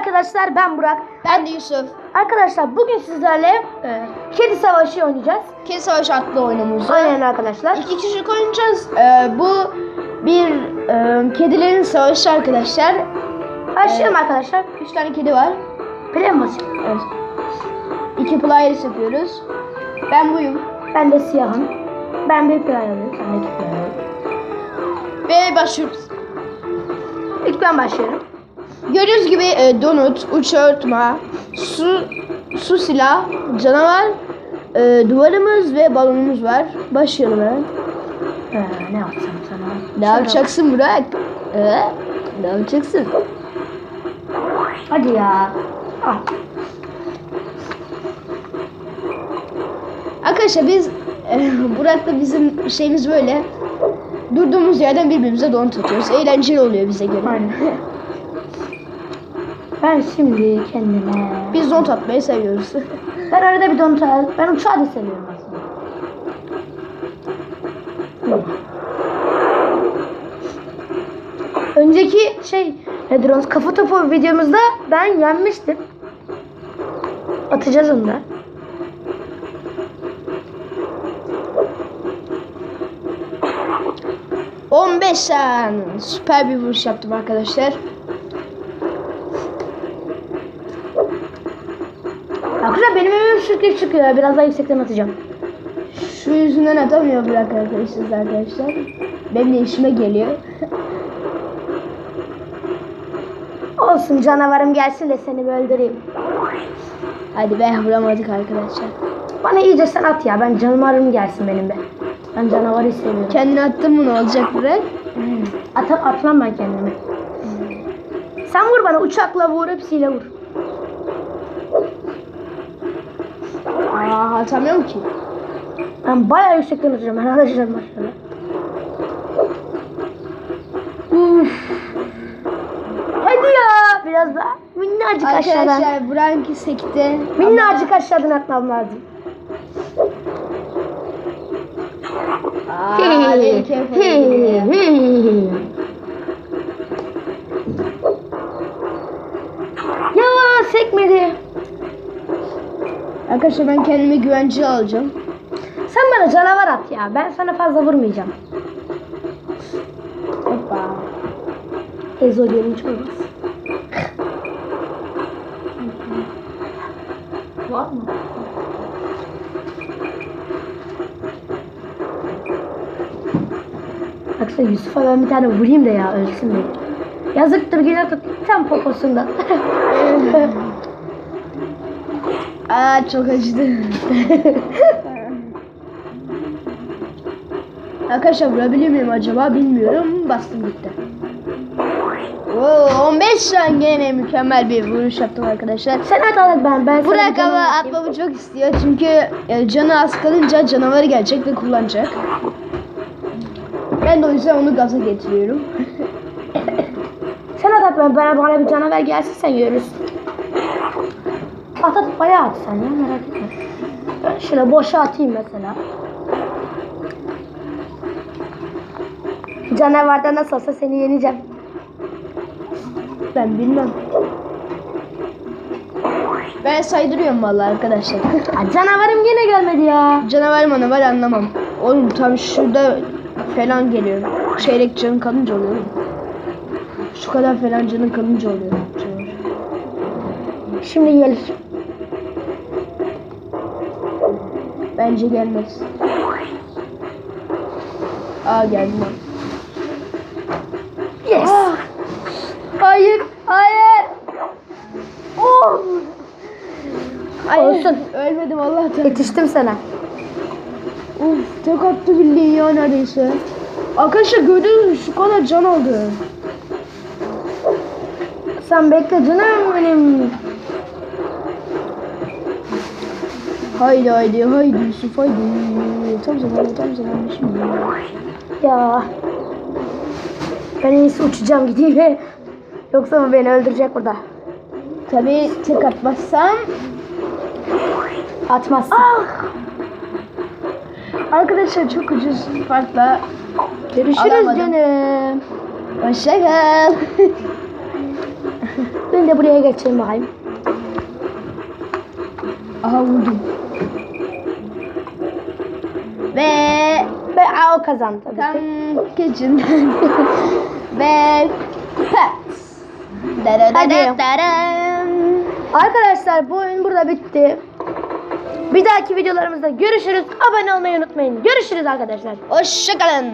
arkadaşlar, ben Burak. Ben de Yusuf. Arkadaşlar bugün sizlerle Kedi Savaşı oynayacağız. Kedi Savaşı adlı oyunumuzu. Aynen arkadaşlar. 2 kişilik oynayacağız. Bu bir kedilerin savaşı arkadaşlar. Başlayalım arkadaşlar. 3 tane kedi var. Play mi basayım? Evet. 2 players yapıyoruz. Ben buyum. Ben de siyahım. Ben bir play alayım. Sen de iki play alayım. Ve başlıyoruz. İlk ben başlıyorum. Gördüğünüz gibi donut, uç örtme, su silah, canavar, duvarımız ve balonumuz var. Başlayalım hemen. Ne yapsam sana? Ne yapacaksın Burak? Ne yapacaksın? Hadi ya. Al. Arkadaşlar biz Burak'la bizim şeyimiz böyle. Durduğumuz yerden birbirimize donut atıyoruz. Eğlenceli oluyor bize göre. Aynen. Ben şimdi kendime... Biz donut atmayı seviyoruz. Ben arada bir donut al. Ben uçağı da seviyorum aslında. Önceki nedir o? Kafa topu videomuzda ben yenmiştim. Atacağız onu da. Süper bir vuruş yaptım arkadaşlar. Arkadaşlar benim evim sürekli çıkıyor. Biraz daha yüksekten atacağım. Şu yüzünden atamıyor Burak arkadaşlar. Benim de işime geliyor. Olsun, canavarım gelsin de seni bir öldüreyim. Hadi be, vuramadık arkadaşlar. Bana iyice sen at ya. Ben canavarım gelsin benim be. Ben canavarı seviyorum. Kendini attın mı, ne olacak Burak? Atmam ben kendimi. Sen vur bana, uçakla vur, hepsiyle vur. Atamıyorum ki. Ben bayağı yüksekten atacağım. Ben alacağım başlarına. Hadi ya. Biraz daha minnacık aşağıdan. Arkadaşlar Burak'ınki sekti. Minnacık aşağıdan atmam lazım. Ya sekmedi. Arkadaşlar ben kendime güvence alacağım. Sen bana canavar at ya. Ben sana fazla vurmayacağım. Hoppa. Ezo gelin çorbası. Var mı? Baksana Yusuf'a ben bir tane vurayım da ya, ölsün beni. Yazıktır, günah tut tam poposunda. Çok acıdı. Arkadaşlar vurabilir miyim acaba bilmiyorum. Bastım gitti. 15 saniye mükemmel bir vuruş yaptım arkadaşlar. Sen at ben Burak ama atmamı çok istiyor çünkü canı az kalınca canavarı gelecek ve kullanacak. Ben de o yüzden onu gaza getiriyorum. Sen at bana bir canavar gelsin, sen görürsün. At bayağı at sen ya, merak etme. Ben şöyle boşa atayım mesela. Canavarda nasıl olsa seni yeneceğim. Ben bilmem. Ben saydırıyorum vallahi arkadaşlar. Canavarım yine gelmedi ya. Canavar var anlamam. Oğlum tam şurada falan geliyor. Çeyrek canın kalınca oluyor. Şu kadar falan canın kalınca oluyor. Şimdi gelir. Bence gelmez. Geldi lan. Yes. Hayır. Oh. Olsun. Ölmedim Allah'tan. Yetiştim sana. Tek attı bildiğin ya neredeyse. Arkadaşlar gördünüz mü, şu kadar can aldı. Sen bekle canım benim. Haydi Yusuf haydi. Tam zamanı şimdi. Ya. Ben en iyisi uçacağım gideyim. Yoksa bu beni öldürecek burada. Tabii tek atmazsam. Atmazsın. Arkadaşlar çok ucuz farkla Görüşürüz alamadım. canım. Hoşça kal. Ben Ben de buraya geçeyim bakayım. Aha vurdum. Ve O kazandı tabii tam ki. keçinden ve pat. Hadi. Arkadaşlar bu oyun burada bitti. Bir dahaki videolarımızda görüşürüz. Abone olmayı unutmayın. Görüşürüz arkadaşlar. Hoşçakalın.